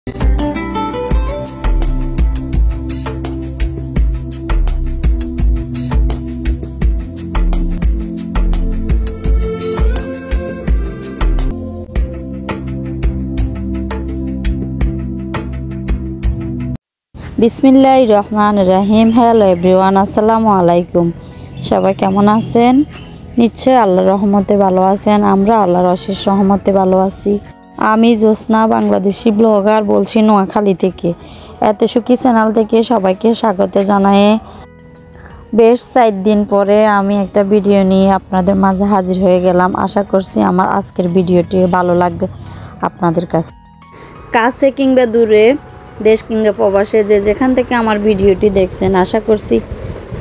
বিসমিল্লাহির রহমানির রহিম। Hello everyone, আসসালামু আলাইকুম। সবাই কেমন আছেন? নিশ্চয়ই আল্লাহর রহমতে ভালো আছেন। আমরা আল্লাহর অশেষ রহমতে ভালো আছি। আমি জোসনা, বাংলাদেশি ব্লগার, বলছি নোয়াখালী থেকে। এত সুখী চ্যানেল থেকে সবাইকে স্বাগত জানাই। বেশ 4 দিন পরে আমি একটা ভিডিও নিয়ে আপনাদের মাঝে হাজির হয়ে গেলাম। আশা করছি আমার আজকের ভিডিওটি ভালো লাগবে আপনাদের কাছে। কাছে কিংবা দূরে, দেশ কিংবা প্রবাসে, যে যেখান থেকে আমার ভিডিওটি দেখছেন, আশা করছি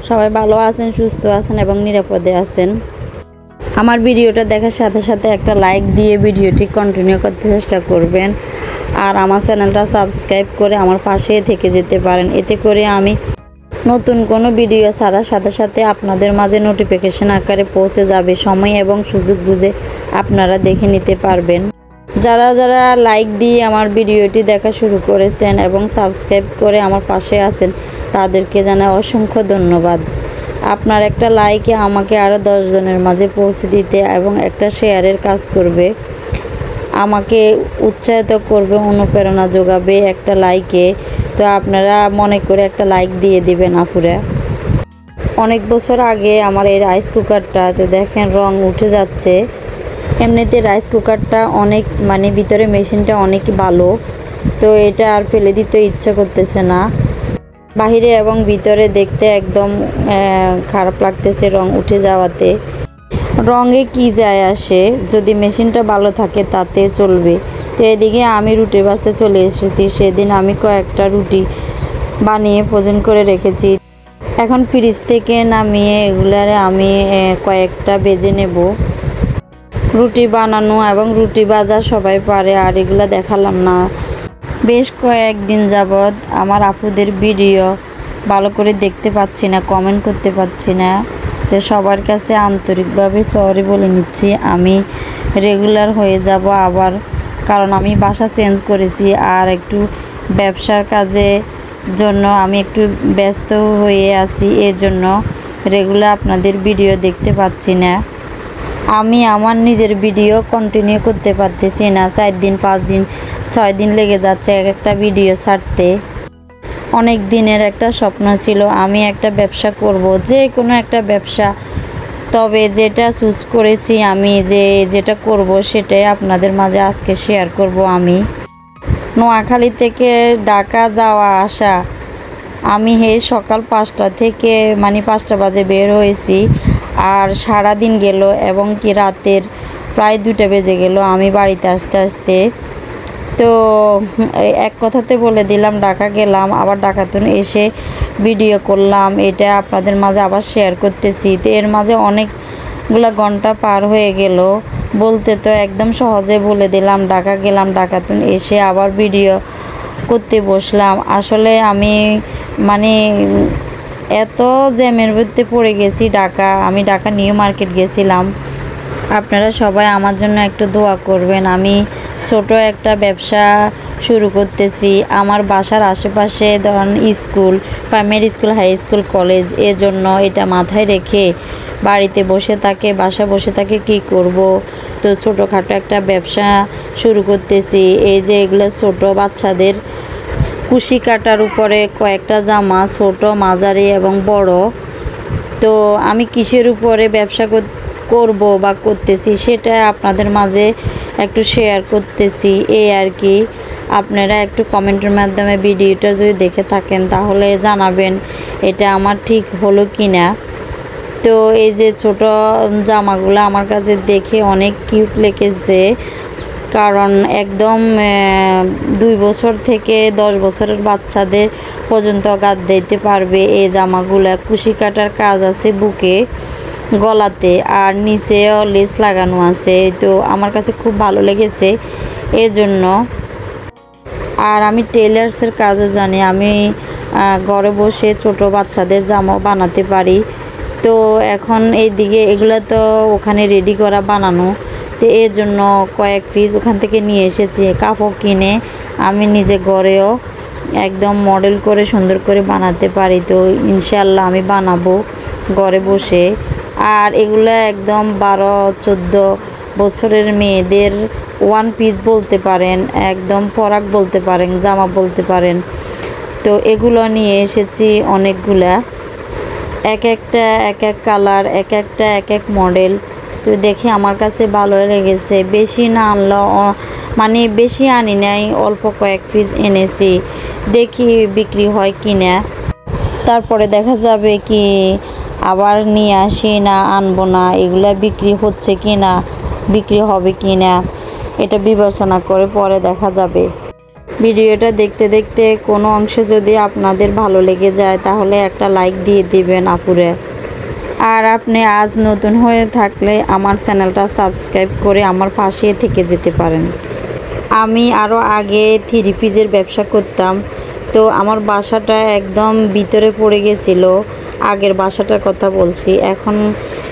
সবাই ভালো আছেন, সুস্থ আছেন এবং নিরাপদে আছেন। আমার ভিডিওটা দেখার সাথে সাথে একটা লাইক দিয়ে ভিডিওটি কন্টিনিউ করতে চেষ্টা করবেন। আর আমার চ্যানেলটা সাবস্ক্রাইব করে আমার পাশে থেকে যেতে পারেন। এতে করে আমি নতুন কোনো ভিডিও ছাড়ার সাথে সাথে আপনাদের মাঝে নোটিফিকেশন আকারে পৌঁছে যাবে। সময় এবং সুযোগ বুঝে আপনারা দেখে নিতে পারবেন। যারা যারা লাইক দিয়ে আমার ভিডিওটি দেখা শুরু করেছেন এবং সাবস্ক্রাইব করে আমার পাশে আছেন, তাদেরকে জানাই অসংখ্য ধন্যবাদ। আপনার একটা লাইকে আমাকে আরও 10 জনের মাঝে পৌঁছে দিতে এবং একটা শেয়ারের কাজ করবে, আমাকে উৎসাহিত করবে, অনুপ্রেরণা যোগাবে একটা লাইকে। তো আপনারা মনে করে একটা লাইক দিয়ে দিবেন আপুরা। অনেক বছর আগে আমার এই রাইস কুকারটাতে দেখেন রং উঠে যাচ্ছে। এমনিতে রাইস কুকারটা অনেক ভিতরে মেশিনটা অনেক ভালো, তো এটা আর ফেলে দিতে ইচ্ছা করতেছে না। বাহিরে এবং ভিতরে দেখতে একদম খারাপ লাগতেছে রং উঠে যাওয়াতে। রঙে কি যায় আসে, যদি মেশিনটা ভালো থাকে তাতে চলবে। তো এদিকে আমি রুটি বাজতে চলে এসেছি। সেদিন আমি কয়েকটা রুটি বানিয়ে ফ্রোজেন করে রেখেছি। এখন ফ্রিজ থেকে নামিয়ে এগুলারে আমি কয়েকটা ভেজে নেব। রুটি বানানো এবং রুটি ভাজা সবাই পারে, আর এগুলো দেখালাম না। বেশ কয়েকদিন যাবৎ আমার আপুদের ভিডিও ভালো করে দেখতে পাচ্ছি না, কমেন্ট করতে পাচ্ছি না। তো সবার কাছে আন্তরিকভাবে সরি বলে নিচ্ছি। আমি রেগুলার হয়ে যাব আবার, কারণ আমি বাসা চেঞ্জ করেছি আর একটু ব্যবসার কাজে জন্য আমি একটু ব্যস্ত হয়ে আছি। এর জন্য রেগুলার আপনাদের ভিডিও দেখতে পাচ্ছি না। আমি আমার নিজের ভিডিও কন্টিনিউ করতে পারতেছি না। 4 দিন 5 দিন 6 দিন লেগে যাচ্ছে এক একটা ভিডিও ছাড়তে। অনেক দিনের একটা স্বপ্ন ছিল আমি একটা ব্যবসা করব, যে কোনো একটা ব্যবসা। তবে যেটা চুজ করেছি আমি, যেটা করব সেটাই আপনাদের মাঝে আজকে শেয়ার করব। আমি নোয়াখালী থেকে ঢাকা যাওয়া আসা, আমি সকাল 5টা থেকে 5টা বাজে বের হয়েছি। আর সারা দিন গেল এবং কি রাতের প্রায় 2টা বেজে গেল আমি বাড়িতে আসতে আসতে। তো এক কথাতে বলে দিলাম ঢাকা গেলাম, আবার ঢাকাতুন এসে ভিডিও করলাম, এটা আপনাদের মাঝে আবার শেয়ার করতেছি। তো এর মাঝে অনেকগুলো ঘন্টা পার হয়ে গেল। বলতে তো একদম সহজে বলে দিলাম ঢাকা গেলাম, ঢাকাতুন এসে আবার ভিডিও করতে বসলাম। আসলে আমি এত জ্যামের মধ্যে পড়ে গেছি। আমি ঢাকা নিউ মার্কেট গেছিলাম। আপনারা সবাই আমার জন্য একটু দোয়া করবেন। আমি ছোট একটা ব্যবসা শুরু করতেছি। আমার বাসার আশেপাশে ধরুন school, primary school, high school, college, এজন্য এটা মাথায় রেখে বাসায় বসে থাকে কি করব। তো ছোটোখাটো একটা ব্যবসা শুরু করতেছি। এই যে এগুলো ছোট বাচ্চাদের কুশি কাটার উপরে কয়েকটা জামা, ছোট, মাঝারি এবং বড়। তো আমি কিসের উপরে ব্যবসা করব বা করতেছি সেটা আপনাদের মাঝে একটু শেয়ার করতেছি, এই আর কি। আপনারা একটু কমেন্টের মাধ্যমে ভিডিওটা যদি দেখে থাকেন তাহলে জানাবেন এটা আমার ঠিক হলো কি না। তো এই যে ছোট জামাগুলো আমার কাছে দেখে অনেক কিউট লেগেছে, কারণ একদম 2 বছর থেকে 10 বছরের বাচ্চাদের পর্যন্ত গাঁথ দিতে পারবে এই জামাগুলো। কুশি কাটার কাজ আছে বুকে, গলাতে, আর নিচেও লেস লাগানো আছে। তো আমার কাছে খুব ভালো লেগেছে এজন্য। আর আমি টেলার্সের কাজও জানি। আমি ঘরে বসে ছোট বাচ্চাদের জামা বানাতে পারি। তো এখন এইদিকে এগুলো তো ওখানে রেডি করা বানানো, তো এর জন্য কয়েক পিস ওখান থেকে নিয়ে এসেছি। কাপড় কিনে আমি নিজে ঘরেও একদম মডেল করে সুন্দর করে বানাতে পারি। তো ইনশাল্লাহ আমি বানাবো ঘরে বসে। আর এগুলো একদম 12-14 বছরের মেয়েদের ওয়ান পিস বলতে পারেন, একদম ফরাক বলতে পারেন, জামা বলতে পারেন। তো এগুলো নিয়ে এসেছি অনেকগুলা, এক একটা এক এক কালার, এক একটা এক এক মডেল। তো দেখে আমার কাছে ভালো লেগেছে। বেশি না আনলেও, মানে বেশি আনি নাই, অল্প কয়েক পিস এনেছি, দেখি বিক্রি হয় কি না। তারপরে দেখা যাবে কি আবার নিয়ে আসি না আনবো না, এগুলা বিক্রি হচ্ছে কি না, বিক্রি হবে কি না, এটা বিবেচনা করে পরে দেখা যাবে। ভিডিওটা দেখতে দেখতে কোনো অংশে যদি আপনাদের ভালো লেগে যায় তাহলে একটা লাইক দিয়ে দিবেন আপুরে। আর আপনি আজ নতুন হয়ে থাকলে আমার চ্যানেলটা সাবস্ক্রাইব করে আমার পাশে থেকে যেতে পারেন। আমি আরও আগে 3 পিসের ব্যবসা করতাম। তো আমার বাসাটা একদম ভিতরে পড়ে গেছিলো, আগের বাসাটার কথা বলছি। এখন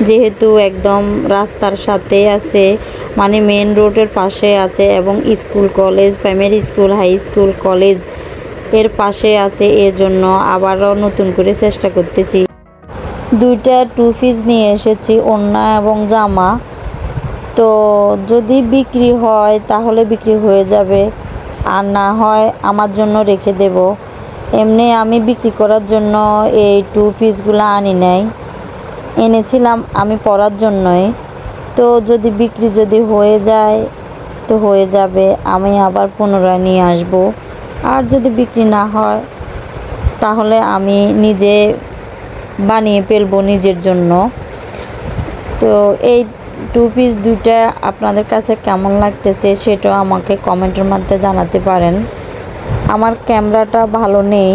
যেহেতু একদম রাস্তার সাথে আছে, মানে মেন রোডের পাশে আছে এবং school college, primary school, high school, college এর পাশে আছে, এজন্য আবারও নতুন করে চেষ্টা করতেছি। 2টা 2 পিস নিয়ে এসেছি, ওড়না এবং জামা। তো যদি বিক্রি হয় তাহলে বিক্রি হয়ে যাবে, আর না হয় আমার জন্য রেখে দেব। এমনি আমি বিক্রি করার জন্য এই 2 পিসগুলো আনি নাই, এনেছিলাম আমি পরার জন্যই। তো যদি বিক্রি যদি হয়ে যায় তো হয়ে যাবে, আমি আবার পুনরায় নিয়ে আসব। আর যদি বিক্রি না হয় তাহলে আমি নিজে বানিয়ে ফেলবো নিজের জন্য। তো এই 2 পিস 2টা আপনাদের কাছে কেমন লাগতেছে সেটাও আমাকে কমেন্টের মধ্যে জানাতে পারেন। আমার ক্যামেরাটা ভালো নেই,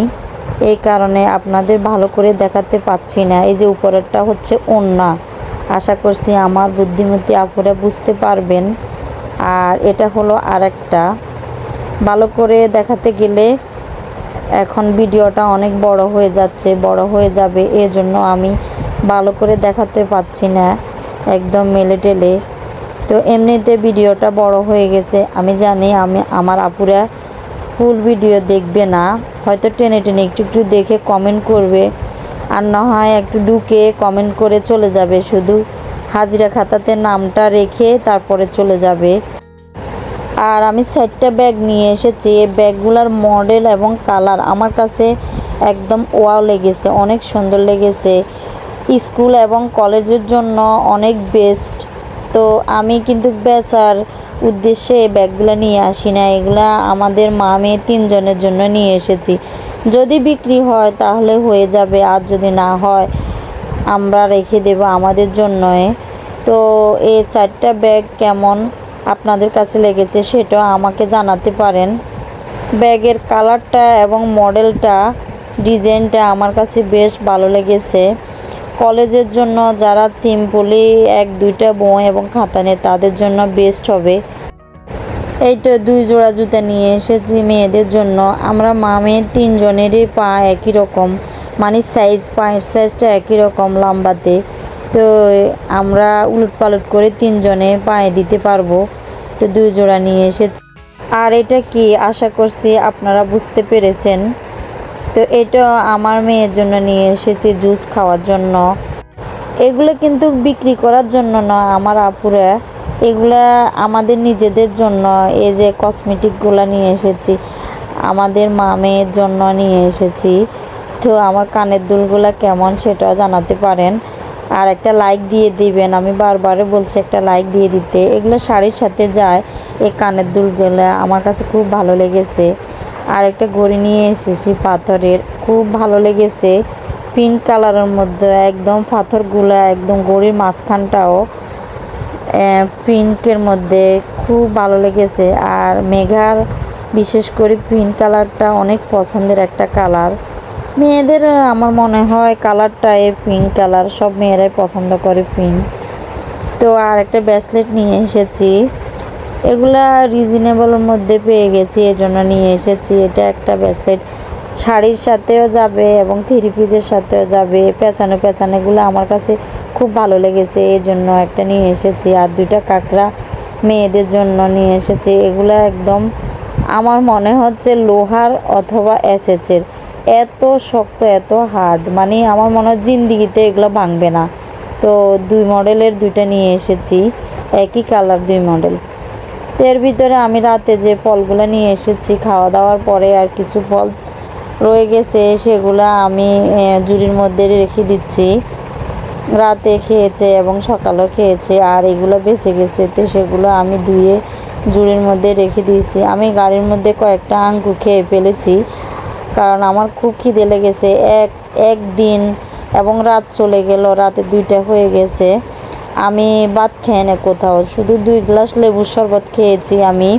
এই কারণে আপনাদের ভালো করে দেখাতে পাচ্ছি না। এই যে উপরেরটা হচ্ছে ওড়না, আশা করছি আমার বুদ্ধিমতী আপুরা বুঝতে পারবেন। আর এটা হলো আরেকটা। ভালো করে দেখাতে গেলে এখন ভিডিওটা অনেক বড় হয়ে যাচ্ছে, বড় হয়ে যাবে, এজন্য আমি ভালো করে দেখাতে পাচ্ছি না, একদম মেলে টেলে। তো এমনিতে ভিডিওটা বড় হয়ে গেছে, আমি জানি। আমার আপুরা ফুল ভিডিও দেখবে না, হয়তো টেনে টেনে একটু একটু দেখে কমেন্ট করবে, আর না হয় একটু ঢুকে কমেন্ট করে চলে যাবে, শুধু হাজিরা খাতাতে নামটা রেখে তারপরে চলে যাবে। আর আমি 4টা ব্যাগ নিয়ে এসেছি। এই ব্যাগগুলোর মডেল এবং কালার আমার কাছে একদম ওয়াও লেগেছে, অনেক সুন্দর লেগেছে। স্কুল এবং কলেজের জন্য অনেক বেস্ট। তো আমি কিন্তু বেচার উদ্দেশ্যে এই ব্যাগগুলো নিয়ে আসি না, এগুলা আমাদের মা মেয়ে 3 জনের জন্য নিয়ে এসেছি। যদি বিক্রি হয় তাহলে হয়ে যাবে, আর যদি না হয় আমরা রেখে দেব আমাদের জন্যই। তো এই 4টা ব্যাগ কেমন আপনাদের কাছে লেগেছে সেটাও আমাকে জানাতে পারেন। ব্যাগের কালারটা এবং মডেলটা, ডিজাইনটা আমার কাছে বেশ ভালো লেগেছে। কলেজের জন্য যারা সিম্পলি 1-2টা বই এবং খাতা নেয় তাদের জন্য বেস্ট হবে। এই তো 2 জোড়া জুতা নিয়ে এসেছি মেয়েদের জন্য। আমরা মা মেয়ে 3 জনেরই পা একই রকম, মানে পায়ের সাইজটা একই রকম লম্বাতে। তো আমরা উলট পালট করে 3 জনে পায়ে দিতে পারবো। তো 2 জোড়া নিয়ে এসেছি। আর এটা কি, আশা করছি আপনারা বুঝতে পেরেছেন। তো এটা আমার মেয়ের জন্য নিয়ে এসেছি জুস খাওয়ার জন্য। এগুলো কিন্তু বিক্রি করার জন্য না আমার আপুরা, এগুলা আমাদের নিজেদের জন্য। এই যে কসমেটিকগুলো নিয়ে এসেছি আমাদের মা মেয়ের জন্য নিয়ে এসেছি। তো আমার কানের দুলগুলো কেমন সেটাও জানাতে পারেন, আর একটা লাইক দিয়ে দিবেন। আমি বারবার বলছি একটা লাইক দিয়ে দিতে। এগুলো শাড়ির সাথে যায়, এই কানের দুলগুলো আমার কাছে খুব ভালো লেগেছে। আর একটা ঘড়ি নিয়ে এসেছি পাথরের, খুব ভালো লেগেছে, পিঙ্ক কালারের মধ্যে একদম পাথরগুলো, একদম ঘড়ির মাঝখানটাও পিঙ্কের মধ্যে, খুব ভালো লেগেছে। আর মেঘার বিশেষ করে পিঙ্ক কালারটা অনেক পছন্দের একটা কালার। মেয়েদের আমার মনে হয় কালারটা এই পিঙ্ক কালার, সব মেয়েরাই পছন্দ করে পিঙ্ক। তো আর একটা ব্রেসলেট নিয়ে এসেছি, এগুলা রিজনেবলের মধ্যে পেয়ে গেছি এজন্য নিয়ে এসেছি। এটা একটা ব্রেসলেট শাড়ির সাথেও যাবে এবং 3 পিসের সাথেও যাবে। পেছানোগুলো আমার কাছে খুব ভালো লেগেছে, এই জন্য একটা নিয়ে এসেছি। আর 2টা কাঁকড়া মেয়েদের জন্য নিয়ে এসেছি। এগুলো একদম আমার মনে হচ্ছে লোহার অথবা এসএসের, এত শক্ত এত হার্ড, মানে আমার মনে হয় জিন্দিগিতে এগুলো ভাঙবে না। তো 2 মডেলের 2টা নিয়ে এসেছি, একই কালার 2 মডেল। তো এর ভিতরে আমি রাতে যে ফলগুলো নিয়ে এসেছি খাওয়া দাওয়ার পরে আর কিছু ফল রয়ে গেছে, সেগুলো আমি ঝুড়ির মধ্যে রেখে দিচ্ছি। রাতে খেয়েছে এবং সকালেও খেয়েছে, আর এগুলো বেঁচে গেছে, তো সেগুলো আমি ধুয়ে ঝুড়ির মধ্যে রেখে দিয়েছি। আমি গাড়ির মধ্যে কয়েকটা আঙ্গুর খেয়ে ফেলেছি, কারণ আমার খুব খিদে লেগেছে। একদিন এবং রাত চলে গেল, রাতে 2টা হয়ে গেছে, আমি ভাত খেয়ে না কোথাও, শুধু 2 গ্লাস লেবুর শরবত খেয়েছি। আমি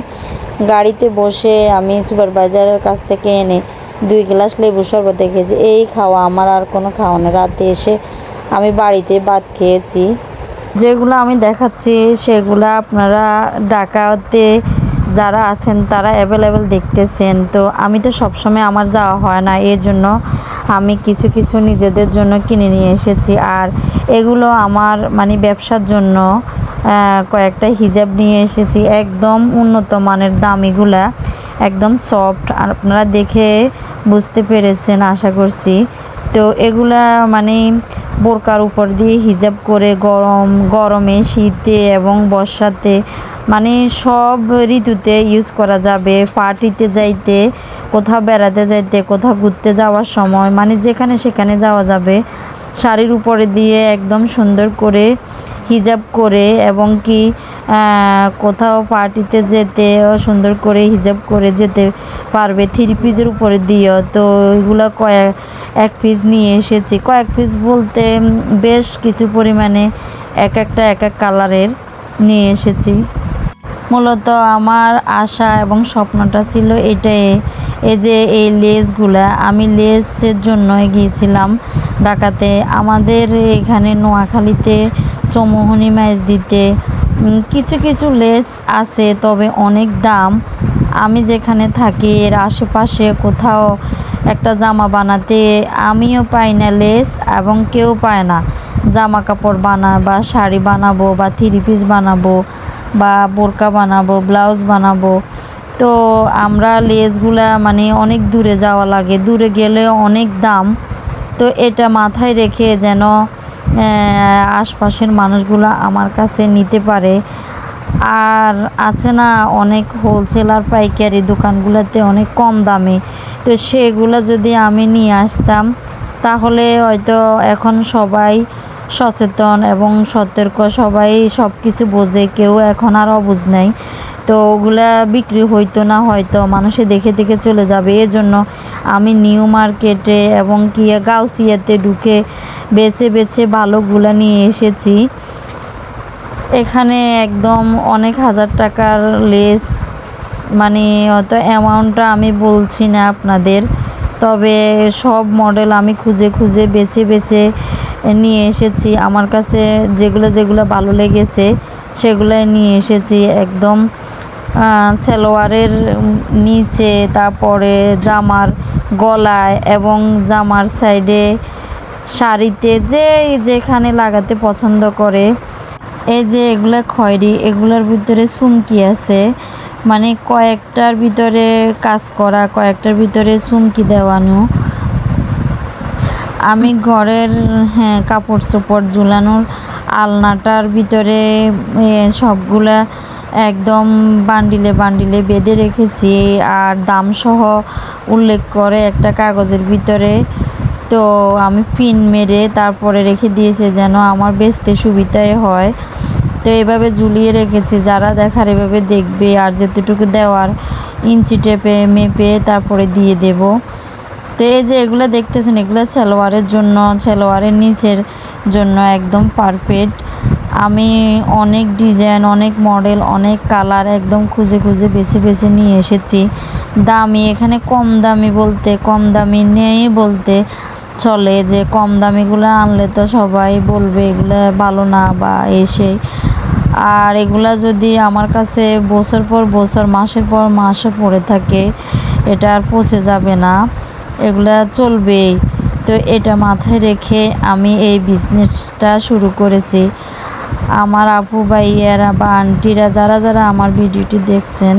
গাড়িতে বসে আমি সুপারভাইজারের কাছ থেকে এনে 2 গ্লাস লেবুর শরবত খেয়েছি। এই খাওয়া, আমার আর কোনো খাওয়া নেই। রাতে এসে আমি বাড়িতে ভাত খেয়েছি। যেগুলো আমি দেখাচ্ছি সেগুলো আপনারা ঢাকাতে যারা আছেন তারা অ্যাভেলেবেল দেখতেছেন। তো আমি তো সবসময় আমার যাওয়া হয় না, এর জন্য আমি কিছু কিছু নিজেদের জন্য কিনে নিয়ে এসেছি। আর এগুলো আমার মানে ব্যবসার জন্য কয়েকটা হিজাব নিয়ে এসেছি, একদম উন্নত মানের, দামিগুলা, একদম সফট। আর আপনারা দেখে বুঝতে পেরেছেন আশা করছি। তো এগুলা মানে বোরকার উপর দিয়ে হিজাব করে গরমে, শীতে এবং বর্ষাতে, মানে সব ঋতুতে ইউজ করা যাবে। পার্টিতে যাইতে, কোথাও বেড়াতে যাইতে, কোথাও ঘুরতে যাওয়ার সময়, মানে যেখানে সেখানে যাওয়া যাবে। শাড়ির উপরে দিয়ে একদম সুন্দর করে হিজাব করে, এবং কি কোথাও পার্টিতে যেতেও সুন্দর করে হিজাব করে যেতে পারবে। 3 পিসের উপরে দিও। তো এগুলো এক পিস নিয়ে এসেছি, কয়েক পিস বলতে বেশ কিছু পরিমাণে, এক এক কালারের নিয়ে এসেছি। মূলত আমার আশা এবং স্বপ্নটা ছিল এটাই, এই যে এই লেসগুলা, আমি লেসের জন্য গিয়েছিলাম ঢাকাতে। আমাদের এখানে নোয়াখালীতে চৌমুহনী মাইজদিতে কিছু কিছু লেস আছে, তবে অনেক দাম। আমি যেখানে থাকি এর আশেপাশে কোথাও একটা জামা বানাতে আমিও পাই না লেস, এবং কেউ পায় না। জামা কাপড় বা শাড়ি বানাবো, বা 3 পিস বানাবো, বা বোরকা বানাবো, ব্লাউজ বানাবো, তো আমরা লেসগুলা মানে অনেক দূরে যাওয়া লাগে, দূরে গেলে অনেক দাম। তো এটা মাথায় রেখে যেন আশপাশের মানুষগুলো আমার কাছে নিতে পারে। আর আছে না অনেক হোলসেলার পাইকারি দোকানগুলোতে অনেক কম দামে, তো সেগুলো যদি আমি নিয়ে আসতাম তাহলে হয়তো এখন সবাই সচেতন এবং সতর্ক, সবাই সব কিছু বোঝে, কেউ এখন আর অবুঝ নেই। তো ওগুলা বিক্রি হইতো না, হয়তো মানুষে দেখে দেখে চলে যাবে। এজন্য আমি নিউ মার্কেটে এবং কি গাউসিয়াতে ঢুকে বেছে বেছে ভালোগুলা নিয়ে এসেছি। এখানে একদম অনেক হাজার টাকার লেস, মানে অত অ্যামাউন্টটা আমি বলছি না আপনাদের, তবে সব মডেল আমি খুঁজে খুঁজে বেছে বেছে নিয়ে এসেছি। আমার কাছে যেগুলো ভালো লেগেছে সেগুলোই নিয়ে এসেছি। একদম সালোয়ারের নিচে, তারপরে জামার গলায় এবং জামার সাইডে, শাড়িতে যেখানে লাগাতে পছন্দ করে। এই যে এগুলা খয়েরি, এগুলোর ভিতরে চুমকি আছে, মানে কয়েকটার ভিতরে কাজ করা, কয়েকটার ভিতরে চুমকি দেওয়ানো। আমি ঘরের কাপড় চোপড় ঝুলানোর আলনাটার ভিতরে সবগুলা একদম বান্ডিলে বান্ডিলে বেঁধে রেখেছি, আর দামসহ উল্লেখ করে একটা কাগজের ভিতরে। তো আমি পিন মেরে তারপরে রেখে দিয়েছি যেন আমার বেচতে সুবিধাই হয়। তো এভাবে ঝুলিয়ে রেখেছি, যারা দেখার এভাবে দেখবে, আর যেতটুকু দেওয়ার ইঞ্চি টেপে মেপে তারপরে দিয়ে দেব। তো এই যে এগুলো দেখতেছেন, এগুলো সালোয়ারের জন্য, সালোয়ারের নিচের জন্য একদম পারফেক্ট। আমি অনেক ডিজাইন, অনেক মডেল, অনেক কালার একদম খুঁজে খুঁজে বেছে বেছে নিয়ে এসেছি। দামি, এখানে কম দামি বলতে, কম দামি নেই বলতে চলে, যে কম দামিগুলো আনলে তো সবাই বলবে এগুলো ভালো না বা এসে। আর এগুলা যদি আমার কাছে বছর পর বছর, মাসের পর মাসও পড়ে থাকে, এটা আর পচে যাবে না, এগুলা চলবেই। তো এটা মাথায় রেখে আমি এই বিজনেসটা শুরু করেছি। আমার আপু ভাইয়েরা বা আন্টিরা যারা যারা আমার ভিডিওটি দেখছেন,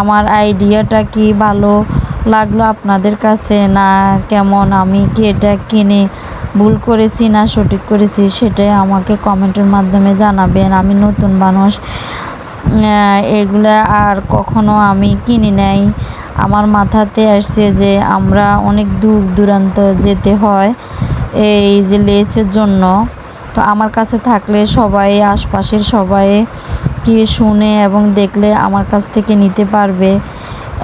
আমার আইডিয়াটা কি ভালো লাগলো আপনাদের কাছে না কেমন, আমি কি এটা কিনে ভুল করেছি না সঠিক করেছি, সেটাই আমাকে কমেন্টের মাধ্যমে জানাবেন। আমি নতুন মানুষ, এগুলা আর কখনো আমি কিনি নাই। আমার মাথাতে আসছে যে আমরা অনেক দূর দূরান্ত যেতে হয় এই যে লেচের জন্য। তো আমার কাছে থাকলে সবাই, আশপাশের সবাই কি শুনে এবং দেখলে আমার কাছ থেকে নিতে পারবে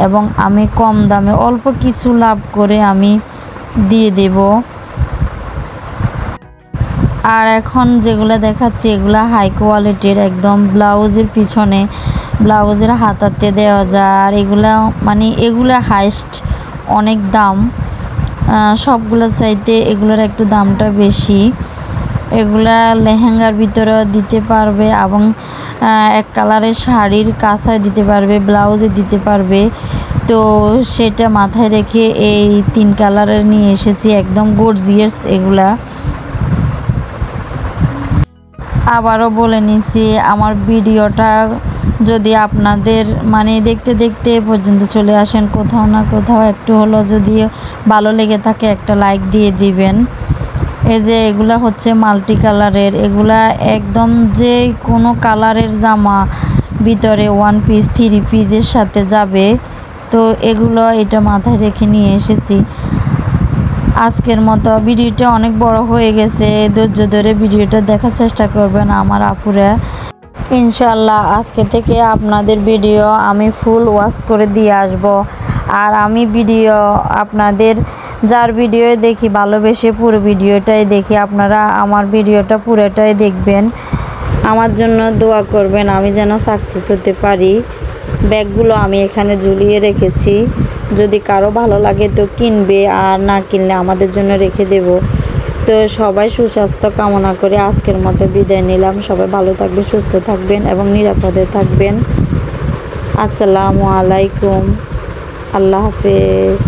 এবং আমি কম দামে অল্প কিছু লাভ করে আমি দিয়ে দেব। আর এখন যেগুলো দেখাচ্ছি এগুলো হাই কোয়ালিটির, একদম ব্লাউজের পিছনে, ব্লাউজের হাতাতে দেওয়া যায়। আর এগুলা মানে এগুলা হাইস্ট অনেক দাম, সবগুলোর চাইতে এগুলোর একটু দামটা বেশি। এগুলা লেহেঙ্গার ভিতরে দিতে পারবে এবং এক কালারের শাড়ির কাঁচায় দিতে পারবে, ব্লাউজে দিতে পারবে। তো সেটা মাথায় রেখে এই 3 কালারের নিয়ে এসেছি, একদম গর্জিয়াস এগুলা। আবারও বলে নিছি, আমার ভিডিওটা যদি আপনাদের মানে দেখতে দেখতে পর্যন্ত চলে আসেন, কোথাও না কোথাও একটু হলো যদি ভালো লেগে থাকে একটা লাইক দিয়ে দিবেন। এই যে এগুলা হচ্ছে মাল্টি কালারের, এগুলা একদম যে কোনো কালারের জামা ভিতরে 1 পিস 3 পিসের সাথে যাবে। তো এগুলো এটা মাথায় রেখে নিয়ে এসেছি। আজকের মতো ভিডিওটা অনেক বড় হয়ে গেছে, ধৈর্য ধরে ভিডিওটা দেখার চেষ্টা করবেন আমার আপুরা। ইনশাল্লাহ আজকে থেকে আপনাদের ভিডিও আমি ফুল ওয়াচ করে দিয়ে আসব। আর আমি ভিডিও আপনাদের যার ভিডিও দেখি ভালোবেসে পুরো ভিডিওটাই দেখি, আপনারা আমার ভিডিওটা পুরোটাই দেখবেন, আমার জন্য দোয়া করবেন আমি যেন সাকসেস হতে পারি। ব্যাগগুলো আমি এখানে ঝুলিয়ে রেখেছি, যদি কারো ভালো লাগে তো কিনবে, আর না কিনলে আমাদের জন্য রেখে দেব। তো সবাই সুস্বাস্থ্য কামনা করে আজকের মতো বিদায় নিলাম। সবাই ভালো থাকবেন, সুস্থ থাকবেন এবং নিরাপদে থাকবেন। আসসালামু আলাইকুম, আল্লাহ হাফেজ।